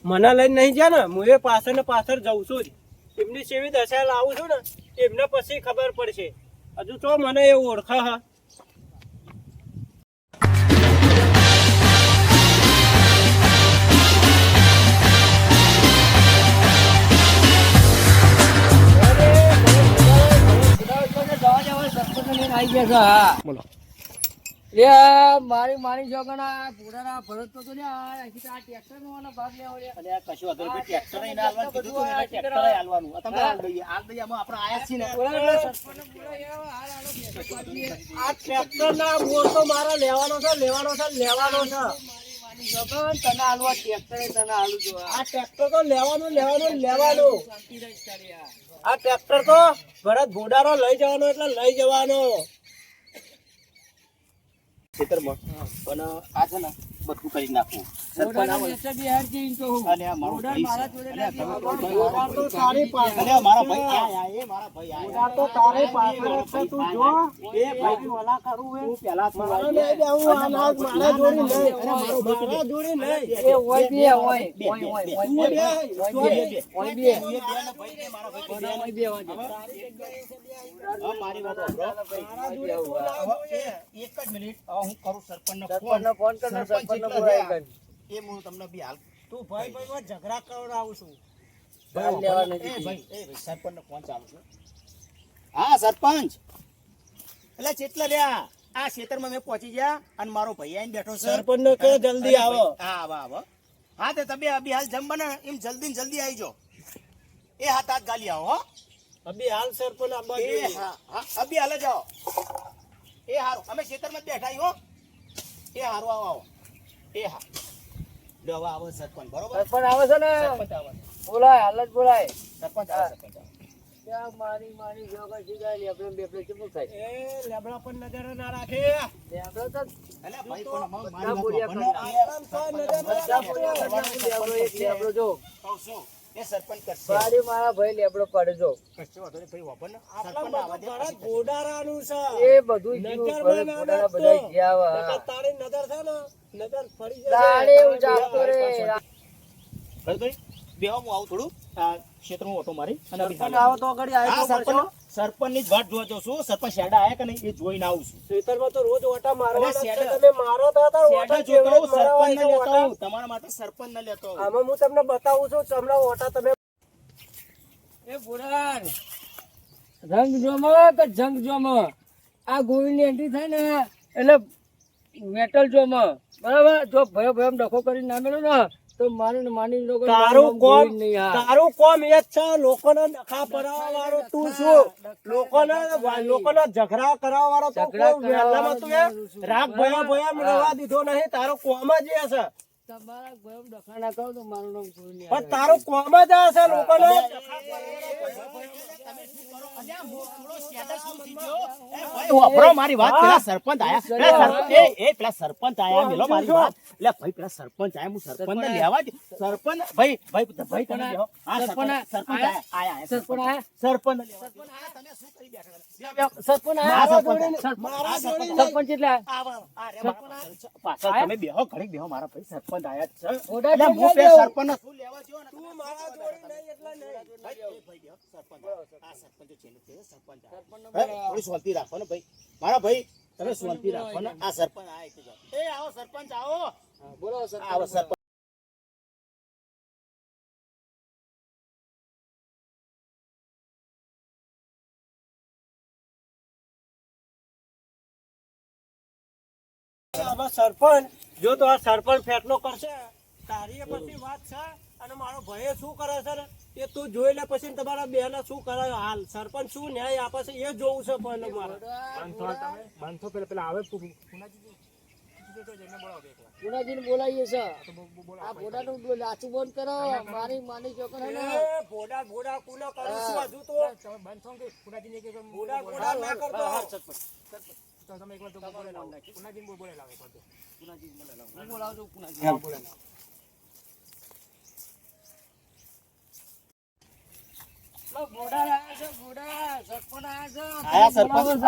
મને લઈને નહીં જાય ને હું એ પાછળ ને પાછળ જઉં છું જ. એમની સેવી દશા લાવું છું ને એમને પછી ખબર પડશે. હજુ તો મને એ ઓળખા હા. બોલો મારી મારી જોગણા પૂરાના ભરત તો ને આ ટ્રેક્ટર નો ભાગ લેવો રે. અને આ કશું અધર પે ટ્રેક્ટર લઈને આલવાનું કીધું તું એને ટ્રેક્ટર આલવાનું. આ તમે આલ દઈએ આપણે આયા છીએ ને. આ ટ્રેક્ટર ના બોર તો મારા લેવાનો છે લેવાનો છે લેવાનો છે. તને આલવા ટ્રેક્ટર તને આલુ જો આ ટ્રેક્ટર તો લેવાનું લેવાનું લેવાનું. આ ટ્રેક્ટર તો ભરત ભોડાનો લઈ જવાનો એટલે લઈ જવાનો. ખેતરમાં પણ આ છે ને બધું કરી નાખવું. સરપંચ આવે અને આ મારો ભાઈ છે. ભોડા તો તારી પાસે અને આ મારા ભાઈ આયા એ મારા ભાઈ ભોડા આયા તો તારી પાસે છે. તું જો એ ભાઈ ઓલા કરું હે હું પહેલા તો મારે લઈ જાઉં આ નાજ મારા જોડી લઈ મારા જોડી લઈ એ હોય બે હોય મારી વાત એક જ મિનિટ હું કરું સરપંચને ફોન કર સરપંચને બોલાય કર એ હું તમને બી હાલ તું ભાઈ ભાઈ માં ઝઘડા કરાવું છું. સરપંચને ફોન ચાલુ છે. હા સરપંચ એટલે ચેટલા રહ્યા આ ખેતરમાં મેં પહોંચી ગયા અને મારો ભાઈ આવીને બેઠો છે. સરપંચ ને કહો જલ્દી આવો. હા આવો હા તે તમે અભી હાલ જમવા ને એમ જલ્દી ને જલ્દી આવી જાઓ. એ હાથ હાથ ગાલી આવો હો. અભી હાલ સરપંચ આબા એ હા હા અભી હાલે જાઓ. એ હારું અમે ખેતરમાં જ બેઠા હો. એ હારું આવો આવો. એ હા લો હવે આવો સરપંચ બરોબર. સરપંચ આવે છે ને સરપંચ આવે બોલાય હાલ જ બોલાય. સરપંચ આવે સરપંચ આવે. ત્યાં મારી મારી જોગા સીધા લે આપણે બેપલે ચૂપ થાય. એ લેબડા પર નજર ના રાખે. આપણે તો અલે ભાઈ પણ મારી બધા વાત બોલ્યા લેબડો જો કહું છું એ સરપંચ કરશે. મારી મારા ભાઈ લેબડો પડે જો કશો વાંધો નહીં ભાઈ વાપર ને આટલા સરપંચ બધું આવા દે. ભરત ભોડારાનું છે. એ બધું જીવ નજર ભલે માં ના ફોટાના નાખતો. બધા ગયા નકર તારી નજર છે ને નજર ફરી જશે. તારે એવું જાગતો રે ભરતભાઈ બેહો હું આવું થોડું આ ક્ષેત્રમાં ઓટો મારી અને અભી સરપંચ આવો તો આગળ હા આવ્યો સરપંચ ની જ વાટ જોવા જાઉં છું. સરપંચ શેડા આયા કે નહીં એ જોઈને આવું છું. ખેતરમાં તો રોજ ઓટા મારવાના અરે જ છે. શેડા. તમે મારો તો હતા શેડા ઓટા જોતો જેવડે હું, સરપંચ ને મારવા લેતો ઓટા. હું. તમારા માટે સરપંચ ને લેતો હું. આમાં હું તમને બતાવું છું તમને ઓટા તમે એ બોલાર રંગ જોમો કે જંગ જોમો આ ગોવિંદ ની એન્ટ્રી થાય ને એટલે મેટલ જોમો બરાબર. જો ભયો ભયો ડખો કરીને ના મેળો ને તો માનું ને માની લોકો તારું કોમ એ જ છે. લોકોને ડખા પડાવવા વાળો તું શું? લોકોને ઝઘડા કરાવવા વાળો તો કોઈ વહેલામાં તું એ રાગ ભયા ભયા રવા દીધો નહીં. તારો કોમ જ એ છે. તમારા ભયો ડખા ના કહો તો મારું નામ ગોવિંદ નહીં. પણ તારું કોમ જ આ છે. લોકોને વાપરો મારી વાત. પેલા સરપંચ આયા પેલા સરપંચ આયા મેલો મારી વાત. એટલે ભાઈ પેલા સરપંચ આયા હું સરપંચ ને લેવા જ સરપંચ ભાઈ ભાઈ ભાઈ તમે બેહો. હા સરપંચ આયા સરપંચ આયા સરપંચ ને લેવા. તમે શું કરી બેઠા? સરપંચ મારા જોડે સરપંચ એટલે પાછળ તમે બેહો ઘડીક બેહો મારા ભાઈ સરપંચ આયા જ છે. ઓડા એટલે હું કેમ પેલા લેવા? સરપંચ ને શું લેવા જ્યો ને તું મારા જોડે નહીં એટલે નહીં. ભાઈ બેહો સરપંચ આ સરપંચ છે ને તે સરપંચ થોડી શાંતિ રાખો ને ભાઈ મારા ભાઈ તમે શાંતિ રાખો ને આ સરપંચ આયા એટલે જાઓ. એ આવો સરપંચ આવો બોલો આવો સરપંચ આમાં સરપંચ જો તો આ સરપંચ ફેસલો કરશે તારી એ પછી વાત છે. અને મારો ભાઈ શું કરે છે ને એ તું જોઈ લે પછી તમારા બેને શું કરે હાલ સરપંચ શું ન્યાય આપે છે એ જોવું છે. પહેલો મારે પુનાજીને બોલાવીએ છે આ બોડાનું લાચું બંધ કરો. મારી માની ચોકર હે ને એ ભોડા ભોડા કુનો કરું છું હજુ તો ભોડા ભોડા ના કરતો. હું બોલાવું છું પુનાજી. બોડા આવ્યા છે બોડા સરપંચ આવ્યા છે. આયા સરપંચ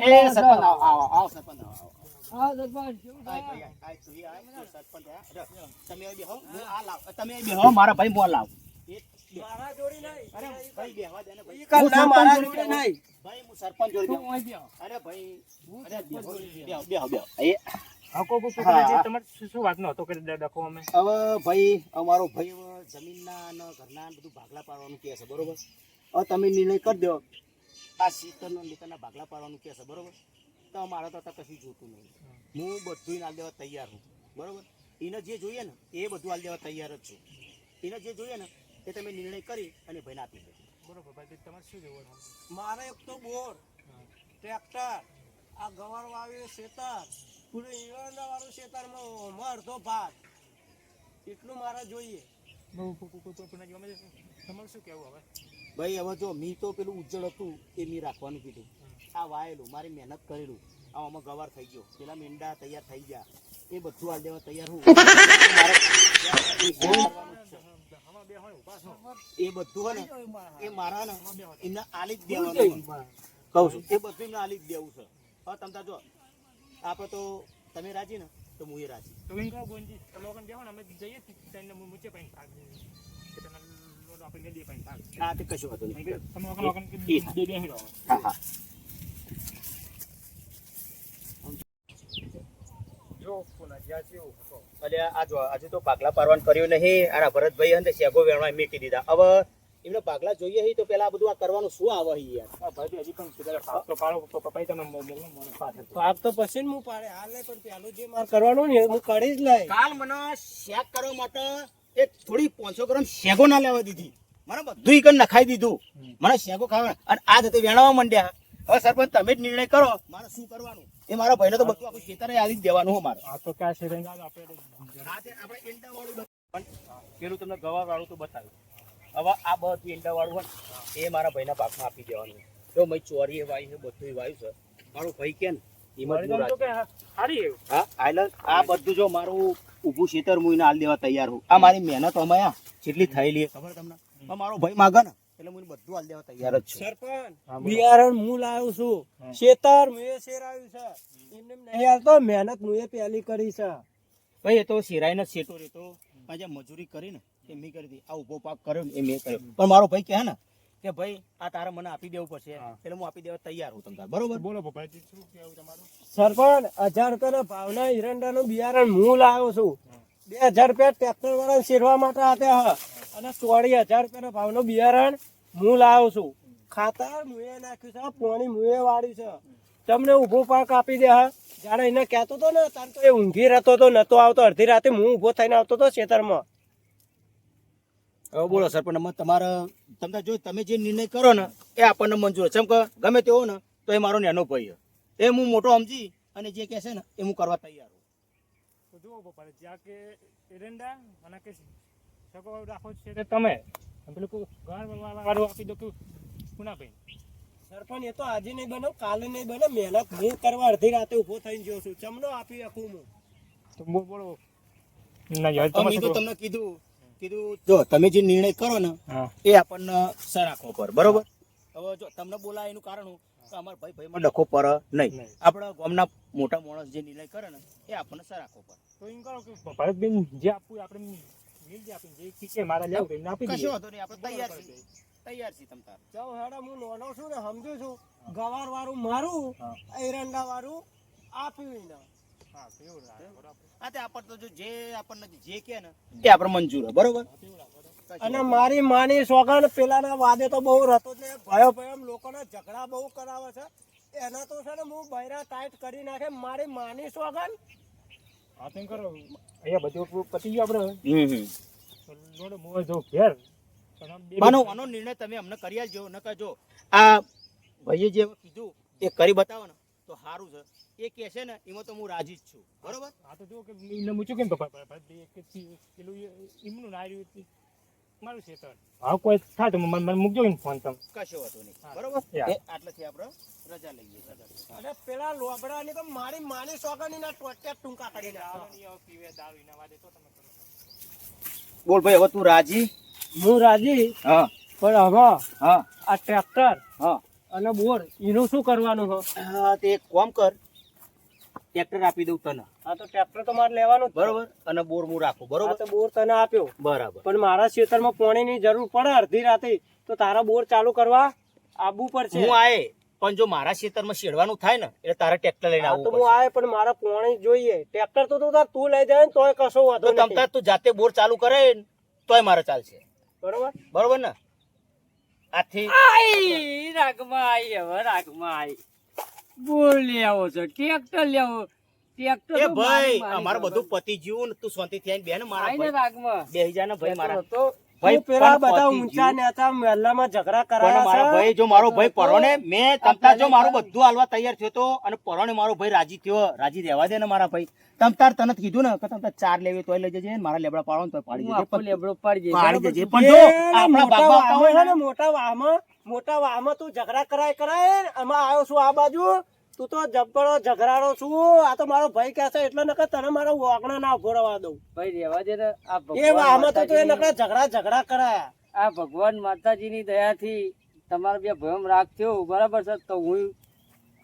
એ સરપંચ આવો આવો આવો સરપંચ આવો હા સરપંચ કેવું આય થાય? ભાઈ, આય તું આય, તું સરપંચ આય. રહ. તમે અહીં બેહો, હું આ લાવ. તમે અહીં બેહો, મારા ભાઈ મોં લાવ. મારા જોડી નહીં. અરે ભાઈ બેહવા દે ને ભાઈ. ઈ કાલ હું ના સરપંચ મારા જોડે જોડે બેહું. નહીં. ભાઈ હું સરપંચ જોડે તું બેહું. અહીં બેહો. અરે ભાઈ, હું અરે સરપંચ બેહો, જોડે બેહો, બેહો, બેહો. એ હા, કો કો હા. જે તમારે શું વાતનો હતો કે ડખો અમે હવે ભાઈ અમારો ભાઈ હવે જમીનના અને ઘરના ને બધું ભાગલા પાડવાનું કહે છે બરોબર. હવે તમે નિર્ણય કરી દો આ શીતળનો નીકળના ભાગલા પાડવાનું કહે છે બરોબર. તો મારે તો અત્યારે કશું જોતું નહીં. હું બધું હાલ દેવા તૈયાર છું બરોબર. એને જે જોઈએ ને એ બધું હાલ દેવા તૈયાર જ છું. એને જે જોઈએ ને એ તમે નિર્ણય કરી અને ભાઈને આપી દો. બરોબર ભાઈ તમારે શું જોવું છે? મારે એક તો બોર, ટ્રેક્ટર, આ ગવાર વાવ્યું ખેતર, પૂરું ઈયળના વાળું ખેતરમાં અડધો ભાગ, એટલું મારે જોઈએ. તમારે શું કહેવું હવે? ભાઈ હવે જો મી તો પેલું ઉજ્જળ હતું એ મી રાખવાનું કીધું. આ વાયેલું મારી મહેનત કરેલું આમાં ગવાર થઈ ગયો, પેલા મેંડા તૈયાર થઈ ગયા, એ બધું હાલ દેવા તૈયાર હું. એ બધું હે ને એ મારા ને એમને આલી જ દેવાનું કહું છું. એ બધું એમને આલી જ દેવું છે. હવે તમતા જો આપણે તો તમે રાજી ને તો હું એ રાજી. તો એમ કહો ગોંજી તમે લોકોને બેહો ને અમે જઈએ તેને મૂચે પાઈને ભાગ કે તને લોટ આપણે દે પાઈને ભાગ હા તે કશું હતું નહીં. તમે લોકોને બે બેહી રહો. હા હા જો કોના જ્યાં છે એવું હતો. એટલે આ જો હજુ તો ભાગલા પાડવાનું કર્યું નહીં. આના ભરતભાઈ હે ને શેગો વેણવા મેકી દીધા. હવે એમને ભાગલા જોઈએ છે તો પેલા આ બધું આ કરવાનું શું આવે છે યાર? આ ભાઈ હજી પણ કીધા ભાગ તો પાડો તો પપ્પાએ તમે મોકલો મને પાછળ. ભાગ તો પછી જ હું પાડે, હાલ નહીં, પણ પેલું જે મારે કરવાનું ને એ હું કરી જ લઈ. કાલ મને શેક કરવા માટે એક થોડી 500 ગ્રામ શેગો ના લેવા દીધી. મને બધું ઈકન નખાઈ દીધું. મને શેગો ખાવા અને આ જતે વેણવા માંડ્યા. હવે સરપંચ તમે જ નિર્ણય કરો મારે શું કરવાનું. એ મારા ભાઈને તો બધું આખું ખેતરે આલી જ દેવાનું હો મારે. આ તો ક્યાં છે આપણે આ તે આપણે ઈંડાવાળું પણ પેલું તમને ગવાર વાળું તો બતાવ્યું. હવે આ બધું ઈંડાવાળું હોય ને એ મારા ભાઈના પાકમાં આપી દેવાનું. જો મેં ચોરી એ વાય છે બધું વાયું છે. મારો ભાઈ કે ને એમાં જ હું તો કે રાજી. સારી એવું હા આયલન આ બધું જો મારું ઊભું ખેતર હું એને હાલ દેવા તૈયાર હું. આ મારી મહેનત અમાયા જેટલી થયેલી ખબર તમને. હવે મારો ભાઈ માગે ને એટલે હું એને બધું હાલ દેવા તૈયાર જ છું. સરપંચ, બિયારણ હું લાવ્યો છું, ખેતર હું એ શેરાવ્યું છે, એમને નહીં હાલતો, મહેનત હું એ પહેલી કરી છે. ભાઈ એ તો સિરાઈને શેટો રહેતો પણ જે મજૂરી કરી ને એ મેં કરી હતી. આ ઊભો પાક કર્યો ને એ મેં કર્યો. પણ મારો ભાઈ કહે ને કે ભાઈ આ તારે મને આપી દેવું પડશે એટલે હું આપી દેવા તૈયાર હું તમને. બરોબર બોલો પપ્પાજી શું કહેવું તમારું? સરપંચ, 1000 રૂપિયાના ભાવના ઈરંડાનું બિયારણ હું લાવ્યો છું. 2000 રૂપિયા ટ્રેક્ટર વાળા શેરવા માટે આપ્યા હ, અને 24000 રૂપિયાના ભાવનું બિયારણ હું લાવ્યો છું. ખાતર હું એ નાખ્યું છે, પાણી હું એ વાળ્યું છે. તમને ઊભો પાક આપી દે હા. જ્યારે એને કહેતો હતો ને ત્યારે તો એ ઊંઘી રહેતો હતો, નતો આવતો. અડધી રાતે હું ઊભો થઈને આવતો હતો ખેતરમાં. હવે બોલો સરપંચ એમાં તમારે તમને જો તમે જે નિર્ણય કરો ને એ આપણને મંજૂર છે. કેમ કે ગમે તે હોય ને તો એ મારો નાનો ભાઈ છે. એ હું મોટો સમજી અને જે કહે છે ને એ હું કરવા તૈયાર છું. તો જુઓ પપ્પા જ્યાં કે એરંડા અને કે સગો રાખો છે તે તમે અને પેલું ઘર વાળું આપી દો કે પુના ભાઈ. સરપંચ, એ તો આજે નહીં બનો, કાલે નહીં બનો. મહેનત હું કરવા અડધી રાતે ઊભો થઈને ગયો છું. ચમનો આપી શકું હું. તો બોલો ના યાર મેં તો તમે તમને કીધું જો તમે જે નિર્ણય કરો ને હા એ આપણને સરાખો પર બરોબર. હવે જો તમને બોલાય એનું કારણ હું કે અમારા ભાઈમાં ડખો પર નહીં. આપણા ગામના મોટા માણસ જે નિર્ણય કરે ને એ આપણને સરાખો પર. તો એમ કરો કે ભરતબેન જે આપવું આપણે મિલ જે આપીને જે ઠીક છે મારા લેવું તો એમને આપી કશો દઈએ. વાંધો નહીં આપણે તૈયાર છીએ. તૈયાર છીએ તમ તાર. જાઓ હેડો, હું નાનો છું ને સમજુ છું. ગવાર વાળું મારું, એરંડા વાળું આપ્યું એને. હા તો એવું રાખે બરાબર. આ તે આપણને તો જો જે આપણને જે કહે ને એ આપણે મંજૂર છે બરોબર. અને મારી માની સોગન પેલાના વાદે તો બહુ રતો જ નહીં. ભયો ભયો લોકોના ઝઘડા બહુ કરાવે છે. એના તો છે ને હું બૈરા ટાઈટ કરી નાખે. મારી માની સોગન. હા તો એમ કરો અહીંયા બધું પતી ગયું આપણે હમ લોડો મોય જો ઘેર પણ આમ બે આનો નિર્ણય તમે અમને કરી આલજો. નકર જો આ ભાઈએ જે કીધું એ કરી બતાવો ને તો સારું છે. એ કહે છે ને એમાં તો હું રાજી જ છું બરોબર. હા તો જો કે એમને મૂચ્યું કેમ પપ્પા પેલું એમનું ના આવ્યું મારું છે તો હા કોઈ થાય તો મને મૂકજો ને ફોન તમે. કશો વાંધો નહીં બરોબર. યા. એ આટલેથી આપણે રજા લઈએ. અને પેલા લોબડાની તો મારી માની સોગન એના ટોટિયા ટૂંકા કરી નાખે. પીવે દારૂ એના વાદે તો તમે કરો. બોલ ભાઈ હવે તું રાજી? હું રાજી, હા પણ હવે હા આ ટ્રેક્ટર હા અને બોર એનું શું કરવાનું છે? હા તે એક કામ કર. ટ્રેક્ટર આપી દઉં તને, આ તો ટ્રેક્ટર તો મારે લેવાનું જ છે. બરોબર, અને બોર હું રાખું, આ બરોબર, તો બોર તને આપ્યો, બરાબર. પણ મારા ખેતરમાં પાણીની જરૂર પડે અડધી રાતે, તો તારા બોર ચાલુ કરવા આવવું પડશે. હું આય, પણ જો મારા ખેતરમાં શેડવાનું થાય ને એટલે તારે ટ્રેક્ટર લઈને આ તો આવવું હું પડશે. આવે પણ મારા પાણી જોઈએ. ટ્રેક્ટર તો તું લઈ જાય ને તોય કશો વાંધો તો તમ નથી. તાર તું જાતે બોર ચાલુ કરે ને તોય મારે ચાલશે, બરોબર. બરોબર ને? આથી આઈ રાગમાં આઈ, હવે રાગમાં આઈ. બોર લેવો છે, ટ્રેક્ટર લેવો, ટ્રેક્ટર એ તો ભાઈ મારી અમારે ખબર. બધું પતી ગયું ને તું શાંતિથી આવીને બેહ ને મારા આઈને ભાઈ રાગમાં બેહી જા ને ભાઈ મારા તો ભાઈ તું પેલા પણ બધા પતી ઊંચા ગયું. નેતા મહેલામાં ઝઘડા પણ કરાયા મારા છે. ભાઈ જો મારો ભાઈ પરો ને મેં તમતાર જો મારું પહેલા બધું હાલવા તૈયાર થયો તો અને પરો ને મારો ભાઈ રાજી થયો, રાજી રહેવા દે ને મારા ભાઈ. તમતાર તને કીધું ને કે તમતાર 4 લેવી તોય લઈ જજે ને મારા લેબડા પાડો ને તોય પાડી હું જજે, આખો પણ લેબડો પાડી જઈશ. પાડી બરાબર જજે. છે? પણ જો એ આપણા મોટા બાપા વાહમાં હોય છે ને, ને, મોટા વાહમાં તું ઝઘડા કરાય ને, આમાં આવ્યો છું આ બાજુ, તું તો જબ્બરો ઝઘડારો છું. આ તો મારો ભાઈ કહે છે એટલે નકર તને મારો વાગણા ના ઉભો રહેવા દઉં. ભાઈ રહેવા દે ને. આ એ ભગવાન વાહમાં તો તું એ માતાજીની- નકરા ઝઘડા કરાયા. આ ભગવાન માતાજીની દયાથી તમારા બે ભયમ રાગ થયો, બરાબર છે, તો હું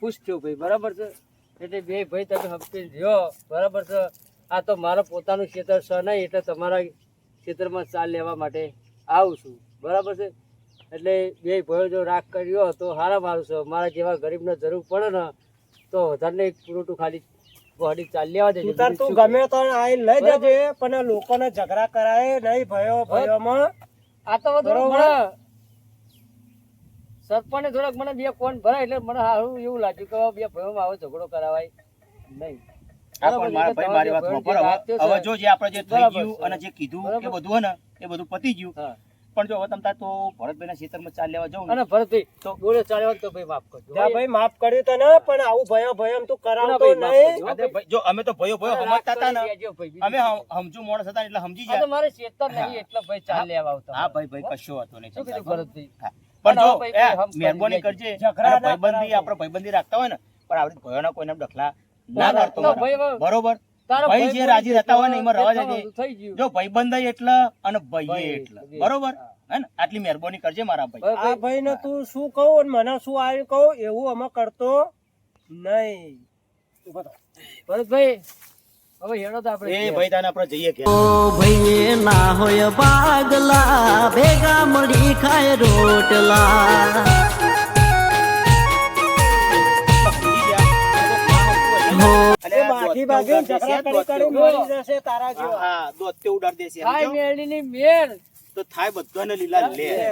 ખુશ થયો ભાઈ, બરાબર છે. એટલે બે ભાઈ તમે હપ્તે રહ્યો, બરાબર છે. આ તો મારા પોતાનું ખેતર છે નહીં, એટલે તમારા ખેતરમાં ચાલ લેવા માટે આવું છું, બરાબર છે. એટલે બે ભાઈઓ જો રાગ કર્યો તો હારા મારું છે. મારા જેવા ગરીબને જરૂર પડે ને તો વધારે એક પૂરું ખાલી ગાડી ચાલ લેવા દેજો. તું તાર તું ગમે તો આઈને લઈ જજે, પણ લોકોને ઝઘડા કરાય નહીં ભયોમાં. આ તો થોડુંક બરોબર. મને સરપંચે થોડાક મને બે ફોન ભરાય એટલે મને સારું એવું લાગ્યું કે હવે બે ભાઈઓમાં આવો ઝઘડો કરાવાય નહીં. આ પણ મારા ભાઈ મારી વાત સાંભળો. હવે જો જે આપણે જે થઈ બરાબર ગયું છે. અને જે કીધું બરાબર. એ બધું હે ને એ બધું પતી ગયું. હા. પણ જો હવે તમતાર તો ભરતભાઈના ખેતરમાં ચાલ લેવા જાઉં ને અને ભરતભાઈ તો બોલે ચાલે તો ભાઈ માફ કરજો. જા ભાઈ માફ કર્યું તને, પણ આવું ભયમ તું કરાવતો ભાઈ, માફ નહીં. કરજો. અરે ભાઈ, જો અમે તો ભયો ભયો સમજતા હતા ને, દેજો ભાઈ, અમે સમજુ માણસ હતા ને એટલે સમજી આ તો ગયા. મારે ખેતર નહીં એટલે ભાઈ ચાલ લેવા આવતા. હા ભાઈ ભાઈ કશો હતો નહીં. શું કીધું તમતાર. ભરતભાઈ? હા. પણ જો ભાઈ, ભાઈ, હમ કરી મહેરબાની લેજો. કરજે, ઝઘડા અને ના ભાઈબંધી કરાવજો. આપણે ભાઈબંધી રાખતા હોય ને પણ આપણે ભયોના કોઈને ડખલા ના ના, કરતો તો મારા. ભાઈ, બરોબર. તારો ભાઈ જે રાજી રહેતા હોય ને એમાં રવા એટલા દેજે. બધું થઈ ગયું. જો ભાઈબંધાઈ એટલે અને ભાઈએ ભાઈ એટલે, એટલે. બરોબર હે ને? આટલી મહેરબાની કરજે મારા ભાઈ. ભાઈ, આ ભાઈ ને તું શું કહું અને મને શું આવ્યું કહું એવું અમે કરતો નહીં. ઉભો થા. ભરતભાઈ હવે હેડો તો આપણે એ ઘેર. ભાઈ તાને આપણે જઈએ કે ભાઈએ ના હોય ભાગલા ભેગા મળી ખાય રોટલા એ બાકી બાકી ઝઘડા કરી કરી મરી જશે તારા જેવા. હા દોત તે ઉડાડ દેશે એમ થાય જો. મેળીની મેળ. તો થાય બધાને લીલા લે લે.